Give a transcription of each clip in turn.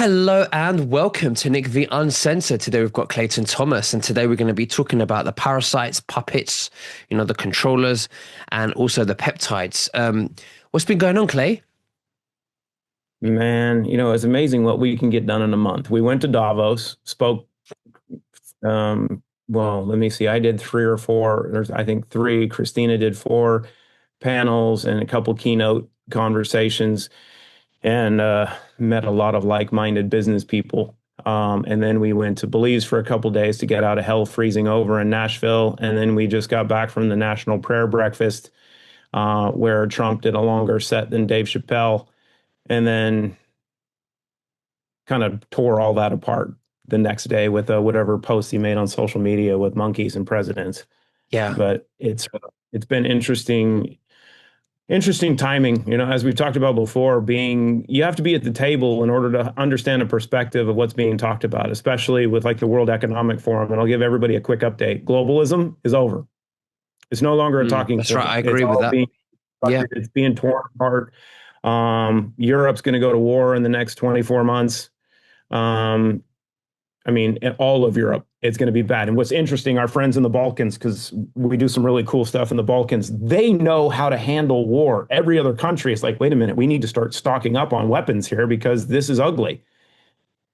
Hello and welcome to Nick the Uncensored. Today we've got Clayton Thomas, and today we're going to be talking about the parasites, puppets, the controllers, and also the peptides. What's been going on, Clay? Man, it's amazing what we can get done in a month. We went to Davos, spoke, well, let me see. I did three or four. There's, I think, three. Christina did four panels and a couple keynote conversations and met a lot of like-minded business people. And then we went to Belize for a couple days to get out of hell freezing over in Nashville. And then we just got back from the National Prayer Breakfast, where Trump did a longer set than Dave Chappelle. And then kind of tore all that apart the next day with whatever post he made on social media with monkeys and presidents. Yeah, But it's been interesting timing. As we've talked about before, being you have to be at the table in order to understand a perspective of what's being talked about, especially with like the World Economic Forum. And I'll give everybody a quick update. Globalism is over. It's no longer a talking that's right. point. I It's agree with all that. being Yeah, it's being torn apart. Europe's going to go to war in the next 24 months. Um, I mean, in all of Europe, it's going to be bad. And what's interesting, our friends in the Balkans, because we do some really cool stuff in the Balkans, they know how to handle war. Every other country is like, wait a minute, we need to start stocking up on weapons here because this is ugly.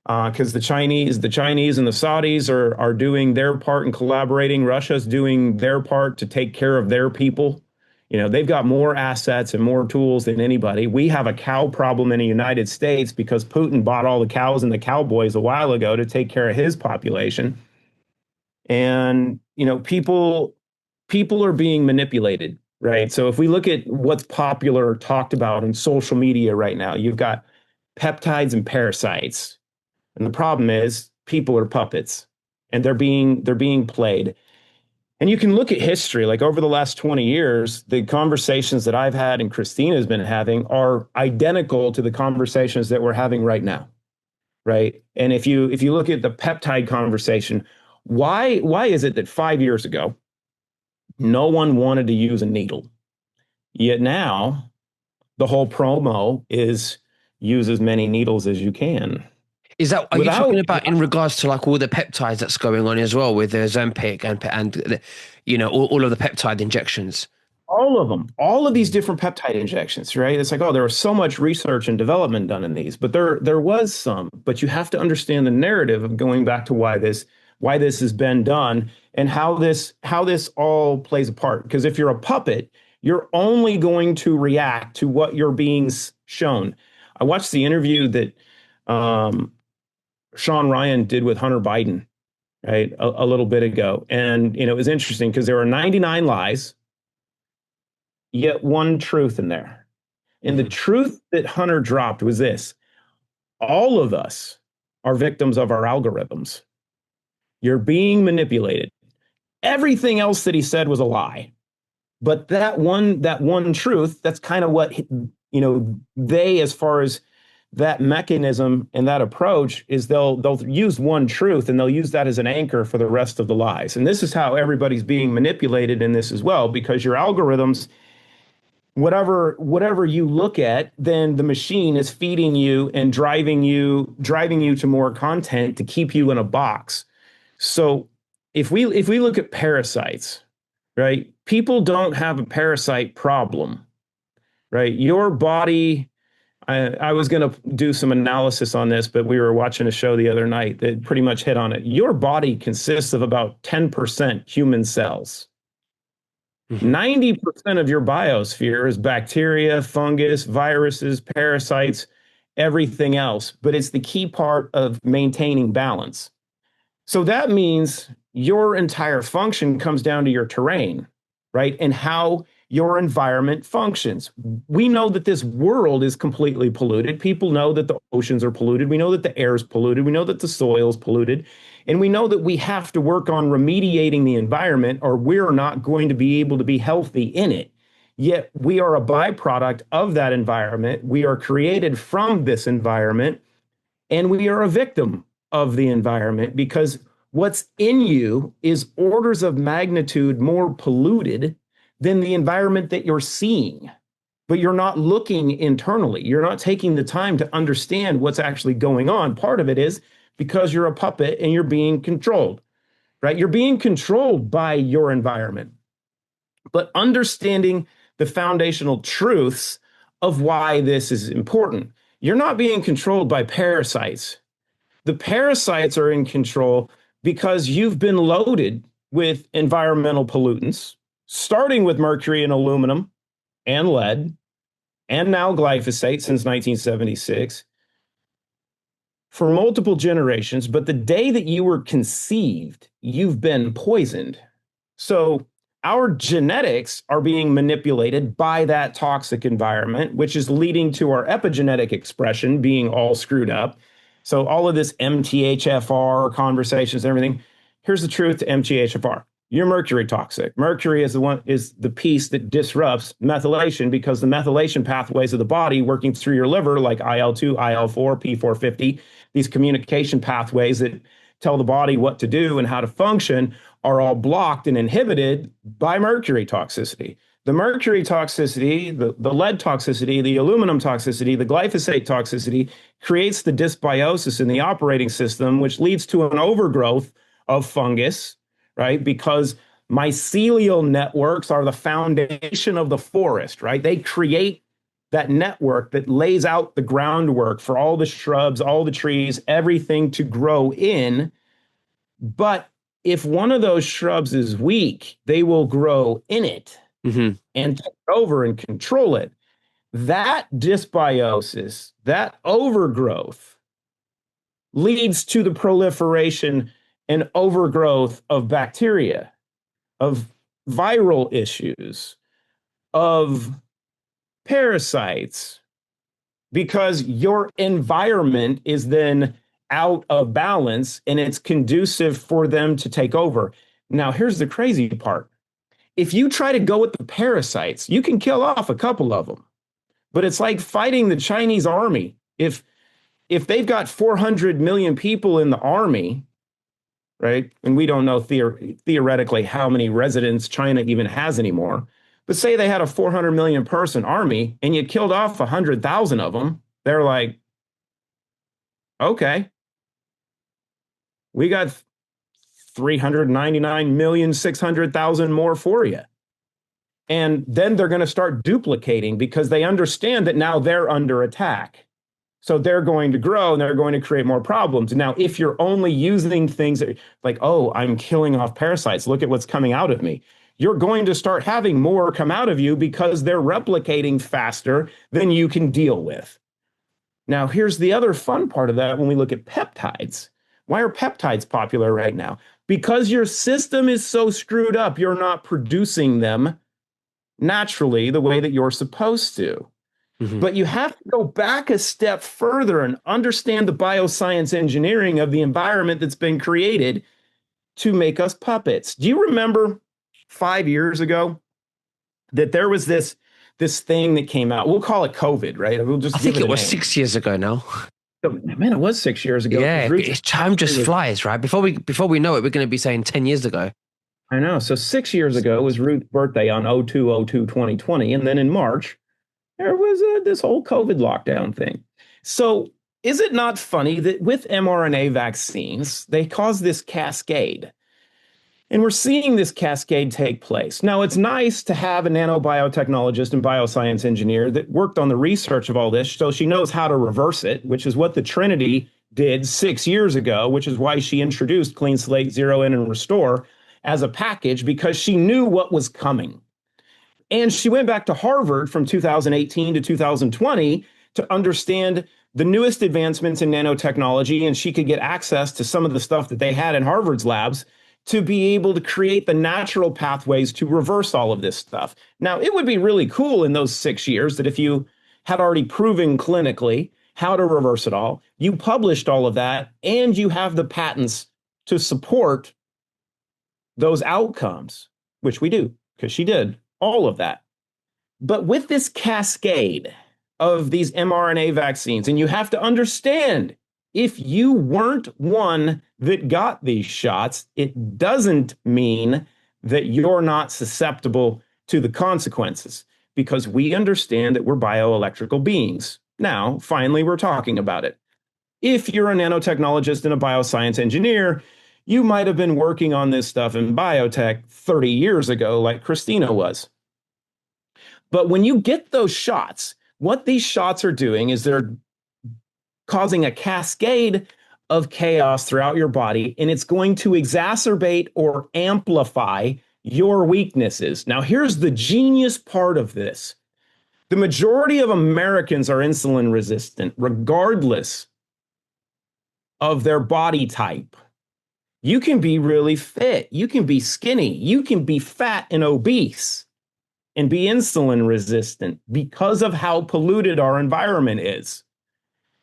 Because the Chinese and the Saudis are doing their part in collaborating. Russia's doing their part to take care of their people. They've got more assets and more tools than anybody. We have a cow problem in the United States because Putin bought all the cows and the cowboys a while ago to take care of his population. And, people are being manipulated, right? So if we look at what's popular or talked about in social media right now, you've got peptides and parasites. And the problem is people are puppets and they're being played. And you can look at history, like over the last 20 years, the conversations that I've had and Christina's been having are identical to the conversations that we're having right now. Right. And if you look at the peptide conversation, why is it that 5 years ago no one wanted to use a needle? Yet now the whole promo is use as many needles as you can. are you talking Without about in regards to like all the peptides that's going on as well with the Ozempic and all of the peptide injections? all of them, all of these different peptide injections, right? It's like, oh, there was so much research and development done in these, but there was some. But you have to understand the narrative of going back to why this has been done and how this all plays a part. Because if you're a puppet, you're only going to react to what you're being shown. I watched the interview that um, Sean Ryan did with Hunter Biden, right, a little bit ago, and it was interesting because there were 99 lies yet one truth in there. And the Mhm. truth that Hunter dropped was this: all of us are victims of our algorithms. You're being manipulated. Everything else that he said was a lie. But that one truth, that's kind of what they, as far as that mechanism and that approach, is they'll use one truth and they'll use that as an anchor for the rest of the lies. And this is how everybody's being manipulated in this as well, because your algorithms, whatever you look at, then the machine is feeding you and driving you to more content to keep you in a box. So if we look at parasites, right? People don't have a parasite problem, right? Your body, I was going to do some analysis on this, but we were watching a show the other night that pretty much hit on it. Your body consists of about 10% human cells. Mhm. 90% of your biosphere is bacteria, fungus, viruses, parasites, everything else. But it's the key part of maintaining balance. So that means your entire function comes down to your terrain, right? And how your environment functions. We know that this world is completely polluted. People know that the oceans are polluted. We know that the air is polluted. We know that the soil is polluted. And we know that we have to work on remediating the environment or we're not going to be able to be healthy in it. Yet we are a byproduct of that environment. We are created from this environment and we are a victim of the environment because what's in you is orders of magnitude more polluted than the environment that you're seeing. but you're not looking internally. You're not taking the time to understand what's actually going on. Part of it is because you're a puppet and you're being controlled, right? You're being controlled by your environment. But understanding the foundational truths of why this is important. You're not being controlled by parasites. The parasites are in control because you've been loaded with environmental pollutants, starting with mercury and aluminum and lead, and now glyphosate since 1976 for multiple generations. But the day that you were conceived, you've been poisoned. So our genetics are being manipulated by that toxic environment, which is leading to our epigenetic expression being all screwed up. So all of this MTHFR conversations and everything. Here's the truth to MTHFR. You're mercury toxic. Mercury is the piece that disrupts methylation because the methylation pathways of the body working through your liver, like IL-2, IL-4, P450, these communication pathways that tell the body what to do and how to function are all blocked and inhibited by mercury toxicity. The mercury toxicity, the lead toxicity, the aluminum toxicity, the glyphosate toxicity creates the dysbiosis in the operating system, which leads to an overgrowth of fungus, right? Because mycelial networks are the foundation of the forest, right? They create that network that lays out the groundwork for all the shrubs, all the trees, everything to grow in. But if one of those shrubs is weak, they will grow in it and take over and control it. That dysbiosis, that overgrowth, leads to the proliferation and overgrowth of bacteria, of viral issues, of parasites, because your environment is then out of balance and it's conducive for them to take over. Now, here's the crazy part. If you try to go with the parasites, you can kill off a couple of them, but it's like fighting the Chinese army. If they've got 400 million people in the army, right? And we don't know theoretically how many residents China even has anymore. But say they had a 400 million person army and you killed off 100,000 of them. They're like, okay, we got 399,600,000 more for you. And then they're going to start duplicating because they understand that now they're under attack. So they're going to grow and they're going to create more problems. Now, if you're only using things like, oh, I'm killing off parasites, look at what's coming out of me. You're going to start having more come out of you because they're replicating faster than you can deal with. Now, here's the other fun part of that when we look at peptides. Why are peptides popular right now? Because your system is so screwed up, you're not producing them naturally the way that you're supposed to. But you have to go back a step further and understand the bioscience engineering of the environment that's been created to make us puppets. Do you remember 5 years ago that there was this thing that came out? We'll call it COVID, right? We'll just I think it was 6 years ago now. Man, it was 6 years ago. Yeah, time just flies, right? Before we know it, we're going to be saying 10 years ago. I know. So 6 years ago was Ruth's birthday on 02/02/2020. And then in March, there was this whole COVID lockdown thing. So is it not funny that with mRNA vaccines, they cause this cascade? And we're seeing this cascade take place. Now, it's nice to have a nanobiotechnologist and bioscience engineer that worked on the research of all this, so she knows how to reverse it, which is what the Trinity did 6 years ago, which is why she introduced Clean Slate, Zero In, and Restore as a package, because she knew what was coming. And she went back to Harvard from 2018 to 2020 to understand the newest advancements in nanotechnology, and she could get access to some of the stuff that they had in Harvard's labs to be able to create the natural pathways to reverse all of this stuff. Now, it would be really cool in those 6 years that if you had already proven clinically how to reverse it all, you published all of that, and you have the patents to support those outcomes, which we do, because she did all of that. But with this cascade of these mRNA vaccines, and you have to understand, if you weren't one that got these shots, it doesn't mean that you're not susceptible to the consequences. because we understand that we're bioelectrical beings. Now, finally, we're talking about it. If you're a nanotechnologist and a bioscience engineer, you might have been working on this stuff in biotech 30 years ago, like Christina was. But when you get those shots, what these shots are doing is they're causing a cascade of chaos throughout your body, and it's going to exacerbate or amplify your weaknesses. Now, here's the genius part of this. The majority of Americans are insulin resistant, regardless of their body type. You can be really fit, you can be skinny, you can be fat and obese and be insulin resistant because of how polluted our environment is.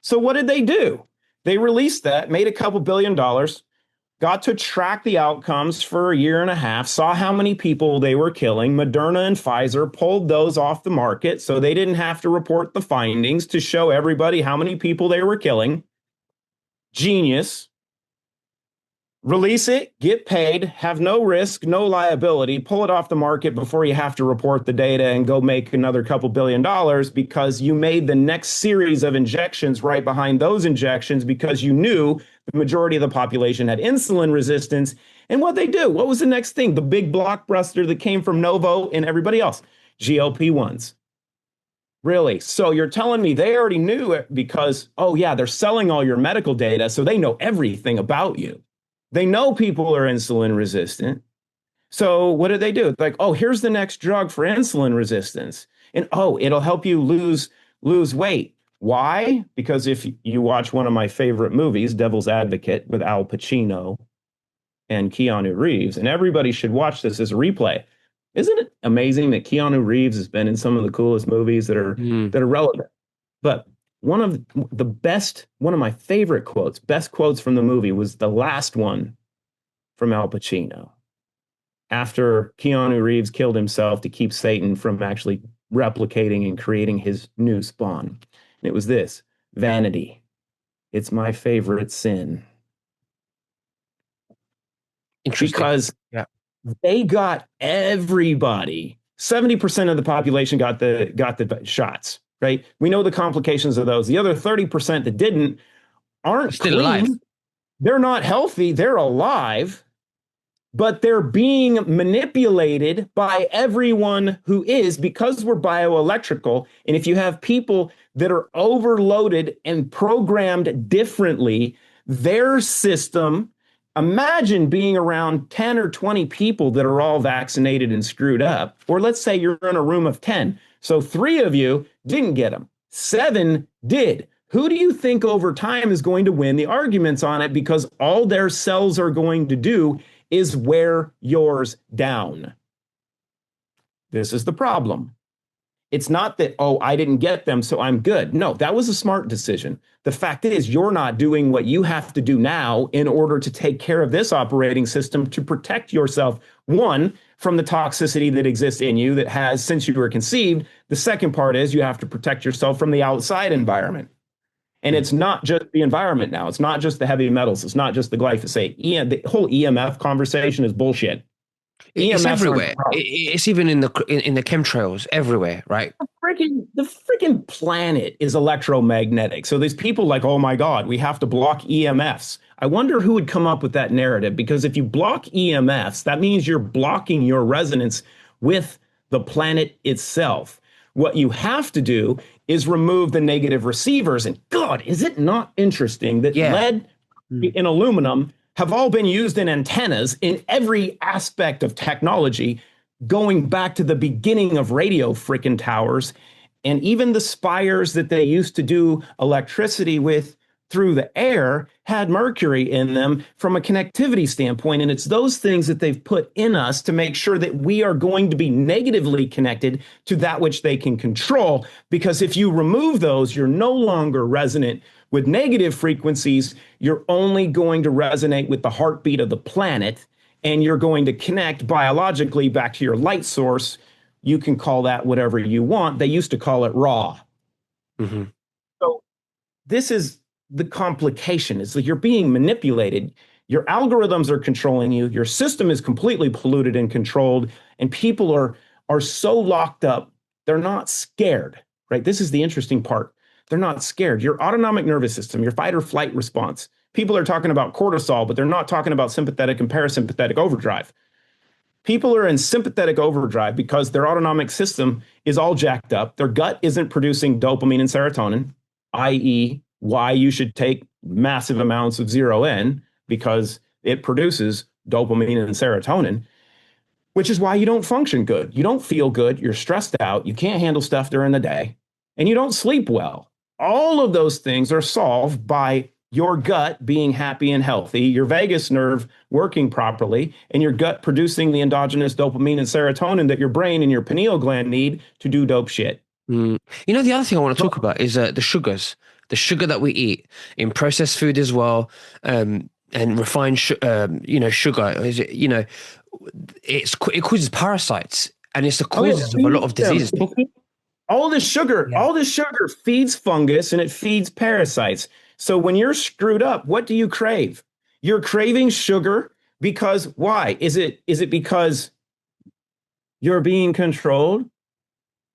So what did they do? They released that, made a couple $1 billion, got to track the outcomes for a year and a half, saw how many people they were killing. Moderna and Pfizer pulled those off the market so they didn't have to report the findings to show everybody how many people they were killing. Genius. Release it, get paid, have no risk, no liability, pull it off the market before you have to report the data and go make another couple $1 billion because you made the next series of injections right behind those injections because you knew the majority of the population had insulin resistance. And what they do? What was the next thing? The big blockbuster that came from Novo and everybody else, GLP-1s. Really? So you're telling me they already knew it because, oh yeah, they're selling all your medical data, so they know everything about you. They know people are insulin resistant. So what do? It's like, oh, here's the next drug for insulin resistance. And oh, it'll help you lose weight. Why? Because if you watch one of my favorite movies, Devil's Advocate with Al Pacino and Keanu Reeves, and everybody should watch this as a replay. Isn't it amazing that Keanu Reeves has been in some of the coolest movies that are relevant? But one of my favorite quotes, best quotes from the movie was the last one from Al Pacino. After Keanu Reeves killed himself to keep Satan from actually replicating and creating his new spawn. And it was this: vanity. It's my favorite sin. Interesting. Because they got everybody. 70% of the population got the shots. Right? We know the complications of those. The other 30% that didn't aren't still clean. alive. They're not healthy. They're alive, but they're being manipulated by everyone who is, because we're bioelectrical. And if you have people that are overloaded and programmed differently, their system, imagine being around 10 or 20 people that are all vaccinated and screwed up. Or let's say you're in a room of 10. So 3 of you didn't get them. 7 did. Who do you think over time is going to win the arguments on it? Because all their cells are going to do is wear yours down. This is the problem. It's not that, oh, I didn't get them, so I'm good. No, that was a smart decision. The fact is, you're not doing what you have to do now in order to take care of this operating system to protect yourself, one, from the toxicity that exists in you that has since you were conceived. The second part is you have to protect yourself from the outside environment. And it's not just the environment now. It's not just the heavy metals. It's not just the glyphosate. The whole EMF conversation is bullshit. It's everywhere. It's even in the chemtrails everywhere, right? The freaking planet is electromagnetic. So there's people like, oh my God, we have to block EMFs. I wonder who would come up with that narrative, because if you block EMFs, that means you're blocking your resonance with the planet itself. What you have to do is remove the negative receivers. And God, is it not interesting that lead and aluminum have all been used in antennas in every aspect of technology, going back to the beginning of radio frickin' towers, and even the spires that they used to do electricity with through the air had mercury in them from a connectivity standpoint. And it's those things that they've put in us to make sure that we are going to be negatively connected to that which they can control. Because if you remove those, you're no longer resonant with negative frequencies. You're only going to resonate with the heartbeat of the planet, and you're going to connect biologically back to your light source. You can call that whatever you want. They used to call it raw. Mm-hmm. So this is the complication. It's like you're being manipulated. Your algorithms are controlling you. Your system is completely polluted and controlled, and people are so locked up they're not scared, right? This is the interesting part. They're not scared. Your autonomic nervous system, your fight or flight response. People are talking about cortisol, but they're not talking about sympathetic and parasympathetic overdrive. People are in sympathetic overdrive because their autonomic system is all jacked up. Their gut isn't producing dopamine and serotonin, i.e., why you should take massive amounts of zero N because it produces dopamine and serotonin, which is why you don't function good. You don't feel good. You're stressed out. You can't handle stuff during the day, and you don't sleep well. All of those things are solved by your gut being happy and healthy, your vagus nerve working properly, and your gut producing the endogenous dopamine and serotonin that your brain and your pineal gland need to do dope shit. Mm. The other thing I want to talk about is the sugars, the sugar that we eat in processed food as well, and refined, sugar. Is it, it causes parasites, and it's the Oh, yeah, causes of a lot of diseases. All Yeah. this sugar feeds fungus and it feeds parasites. So when you're screwed up, what do you crave? You're craving sugar because why? Is it because you're being controlled?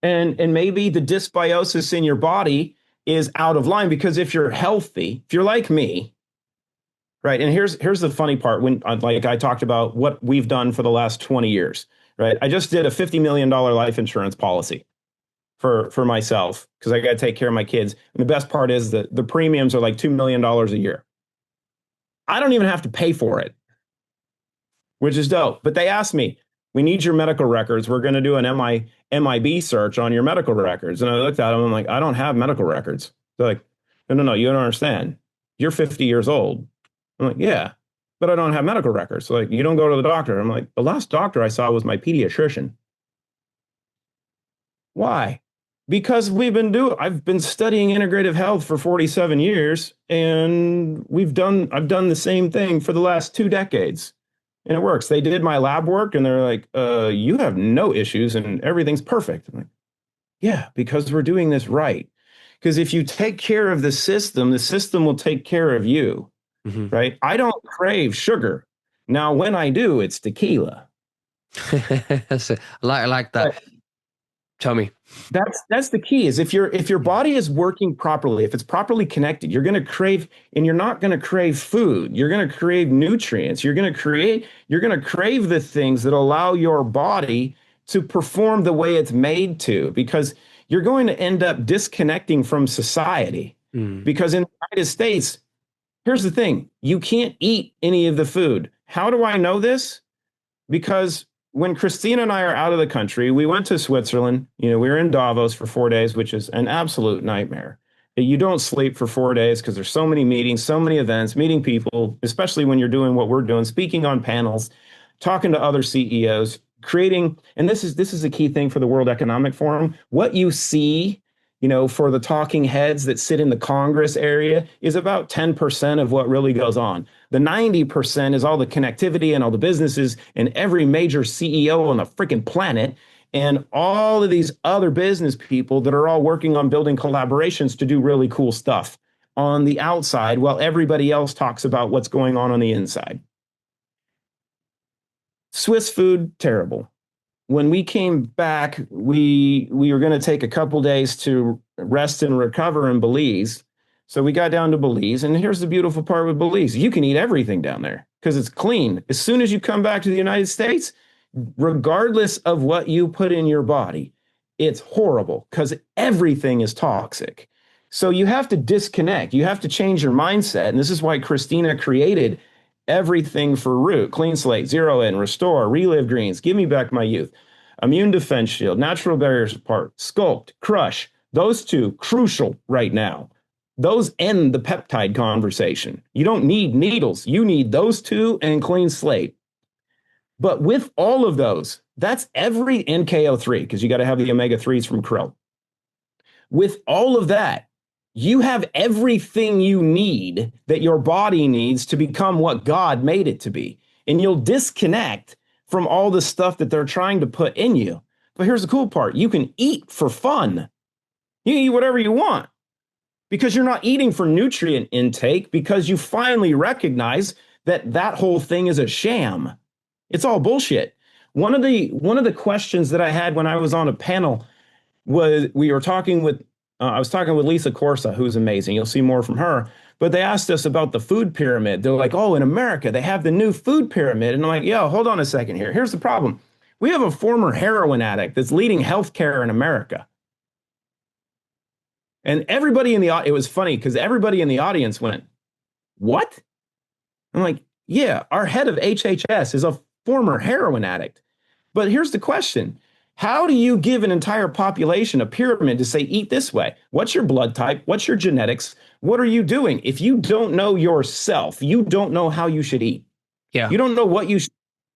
And maybe the dysbiosis in your body is out of line because if you're healthy, if you're like me, right? And here's the funny part when like I talked about what we've done for the last 20 years, right? I just did a $50 million life insurance policy for myself because I got to take care of my kids. And the best part is that the premiums are like $2 million a year. I don't even have to pay for it, which is dope. But they asked me, we need your medical records. We're going to do an MIB search on your medical records. And I looked at them. I'm like, I don't have medical records. They're like, no, you don't understand. You're 50 years old. I'm like, yeah, but I don't have medical records. So like, you don't go to the doctor. I'm like, the last doctor I saw was my pediatrician. Why? Because I've been studying integrative health for 47 years, and I've done the same thing for the last 2 decades. And it works. They did my lab work and they're like, you have no issues and everything's perfect. I'm like, yeah, because we're doing this right. Because if you take care of the system will take care of you, Hmm. right? I don't crave sugar. Now, when I do, it's tequila. That's it. I like that. But Tell me. that's the key is if your body is working properly, if it's properly connected, you're going to crave, and you're not going to crave food. You're going to crave nutrients. You're going to crave the things that allow your body to perform the way it's made to, because you're going to end up disconnecting from society. Mm. Because in the United States, here's the thing, you can't eat any of the food. How do I know this? Because when Christina and I are out of the country, we went to Switzerland. We were in Davos for 4 days, which is an absolute nightmare. You don't sleep for 4 days because there's so many meetings, so many events, meeting people, especially when you're doing what we're doing, speaking on panels, talking to other CEOs, creating, and this is a key thing for the World Economic Forum. What you see, for the talking heads that sit in the Congress area is about 10% of what really goes on. The 90% is all the connectivity and all the businesses and every major CEO on the freaking planet and all of these other business people that are all working on building collaborations to do really cool stuff on the outside while everybody else talks about what's going on the inside. Swiss food, terrible. When we came back, we were going to take a couple days to rest and recover in Belize. So we got down to Belize, and here's the beautiful part with Belize. You can eat everything down there because it's clean. As soon as you come back to the United States, regardless of what you put in your body, it's horrible because everything is toxic. So you have to disconnect. You have to change your mindset. And this is why Christina created everything for Root: Clean Slate, Zero In, Restore, Relive Greens, Give Me Back My Youth, Immune Defense Shield, Natural Barriers Apart, Sculpt, Crush. Those two, crucial right now. Those end the peptide conversation. You don't need needles. You need those two and Clean Slate. But with all of those, that's every NKO3, because you got to have the omega-3s from krill. With all of that, you have everything you need that your body needs to become what God made it to be. And you'll disconnect from all the stuff that they're trying to put in you. But here's the cool part. You can eat for fun. You can eat whatever you want because you're not eating for nutrient intake, because you finally recognize that that whole thing is a sham. It's all bullshit. One of the questions that I had when I was on a panel was we were talking with I was talking with Lisa Corsa, who's amazing. You'll see more from her. But they asked us about the food pyramid. They're like, "Oh, in America, they have the new food pyramid." And I'm like, "Yo, hold on a second here. Here's the problem. We have a former heroin addict that's leading healthcare in America." And everybody in the it was funny because everybody in the audience went, "What?" I'm like, "Yeah, our head of HHS is a former heroin addict." But here's the question. How do you give an entire population a pyramid to say, eat this way? What's your blood type? What's your genetics? What are you doing? If you don't know yourself, you don't know how you should eat. Yeah. You don't know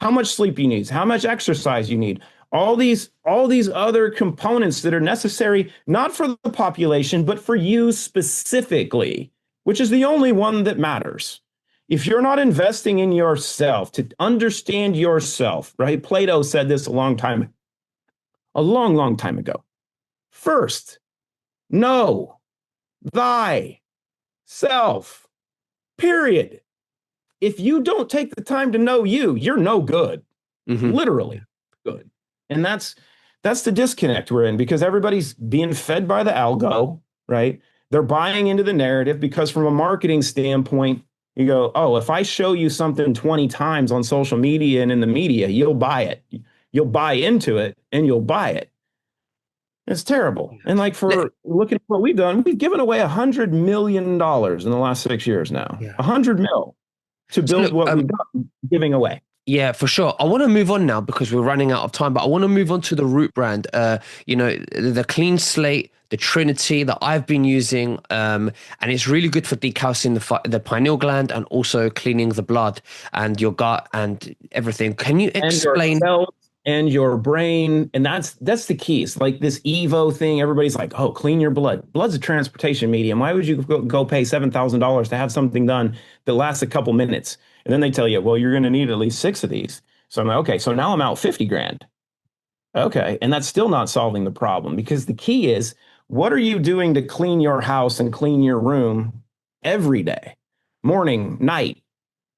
how much sleep you need, how much exercise you need. All these other components that are necessary, not for the population, but for you specifically, which is the only one that matters. If you're not investing in yourself to understand yourself, right? Plato said this a long, long time ago. First, know thyself, period. If you don't take the time to know you, you're no good, Hmm. literally good. And that's the disconnect we're in because everybody's being fed by the algo, right? They're buying into the narrative because from a marketing standpoint, you go, oh, if I show you something 20 times on social media and in the media, you'll buy it. You'll buy into it and you'll buy it. It's terrible. And like Let, for looking at what we've done, we've given away $100 million in the last 6 years now. yeah. 100 mil to So build look, what we've done, giving away. yeah, for sure. I want to move on now because we're running out of time, but I want to move on to the Root brand. The Clean Slate, the Trinity that I've been using, and it's really good for decalcing the pineal gland and also cleaning the blood and your gut and everything. Can you And your explain? cells and your brain. And that's the key. It's like this Evo thing. Everybody's like, oh, clean your blood. Blood's a transportation medium. Why would you go pay $7,000 to have something done that lasts a couple minutes? And then they tell you, well, you're going to need at least 6 of these. So I'm like, okay, so now I'm out 50 grand. Okay. And that's still not solving the problem because the key is what are you doing to clean your house and clean your room every day, morning, night?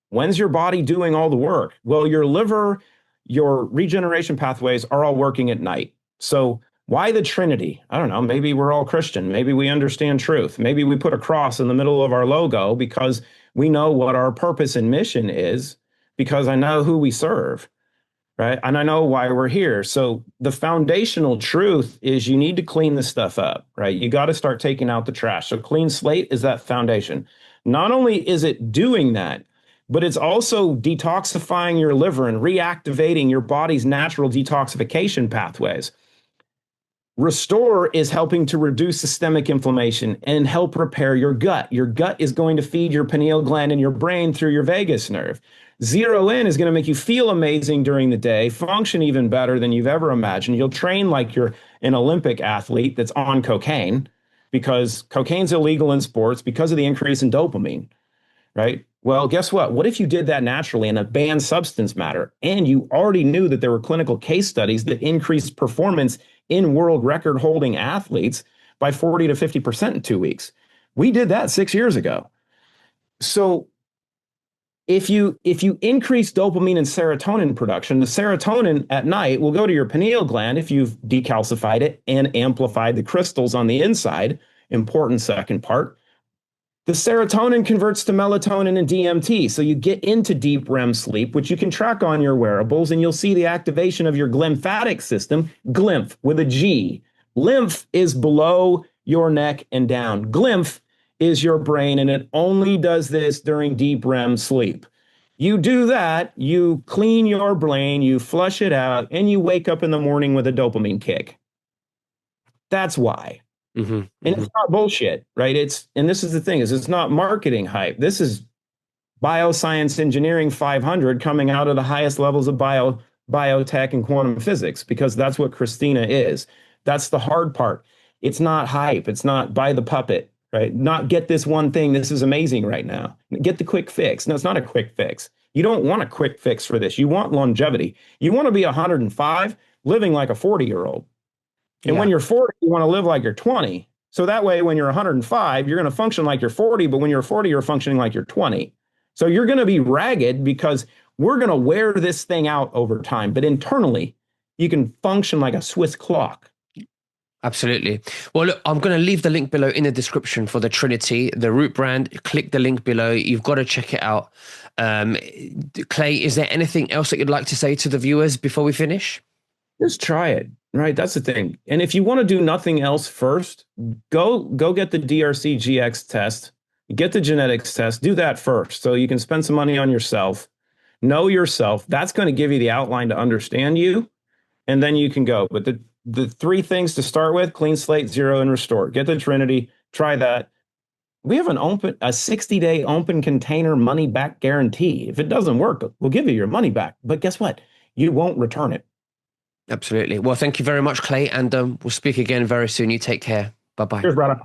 When's your body doing all the work? Well, your liver, your regeneration pathways are all working at night. So why the Trinity? I don't know. Maybe we're all Christian. Maybe we understand truth. Maybe we put a cross in the middle of our logo because we know what our purpose and mission is, because I know who we serve, right? And I know why we're here. So the foundational truth is you need to clean this stuff up, right? You got to start taking out the trash. So clean slate is that foundation. Not only is it doing that, but it's also detoxifying your liver and reactivating your body's natural detoxification pathways. Restore is helping to reduce systemic inflammation and help repair your gut. Your gut is going to feed your pineal gland and your brain through your vagus nerve. Zero in is going to make you feel amazing during the day, function even better than you've ever imagined. You'll train like you're an Olympic athlete that's on cocaine because cocaine's illegal in sports because of the increase in dopamine, right? Well, guess what? What if you did that naturally in a banned substance matter and you already knew that there were clinical case studies that increased performance in world record holding athletes by 40 to 50% in 2 weeks? We did that 6 years ago. So if you increase dopamine and serotonin production, the serotonin at night will go to your pineal gland if you've decalcified it and amplified the crystals on the inside. Important second part. The serotonin converts to melatonin and DMT. So you get into deep REM sleep, which you can track on your wearables, and you'll see the activation of your glymphatic system, glymph with a G. Lymph is below your neck and down. Glymph is your brain, and it only does this during deep REM sleep. You do that, you clean your brain, you flush it out, and you wake up in the morning with a dopamine kick. That's why. Hmm. And Hmm. it's not bullshit, right? And this is the thing, is it's not marketing hype. This is bioscience engineering 500 coming out of the highest levels of biotech and quantum physics, because that's what Christina is. That's the hard part. It's not hype. It's not buy the puppet, right? Not get this one thing. This is amazing right now. Get the quick fix. No, it's not a quick fix. You don't want a quick fix for this. You want longevity. You want to be 105 living like a 40-year-old. And when Yeah. you're 40, you want to live like you're 20. So that way, when you're 105, you're going to function like you're 40, but when you're 40, you're functioning like you're 20. So you're going to be ragged because we're going to wear this thing out over time. But internally, you can function like a Swiss clock. Absolutely. Well, look, I'm going to leave the link below in the description for the Trinity, the Root brand. Click the link below. You've got to check it out. Um, Clay, is there anything else that you'd like to say to the viewers before we finish? Just try it, right? That's the thing. And if you want to do nothing else first, go get the DRC GX test, get the genetics test, do that first, so you can spend some money on yourself, know yourself. That's going to give you the outline to understand you, and then you can go. But the three things to start with: clean slate, zero, and restore. Get the Trinity, try that. We have a 60-day open container money back guarantee. If it doesn't work, we'll give you your money back. But guess what? You won't return it. Absolutely. Well, thank you very much, Clay, and we'll speak again very soon. You take care. Bye bye. Cheers, brother.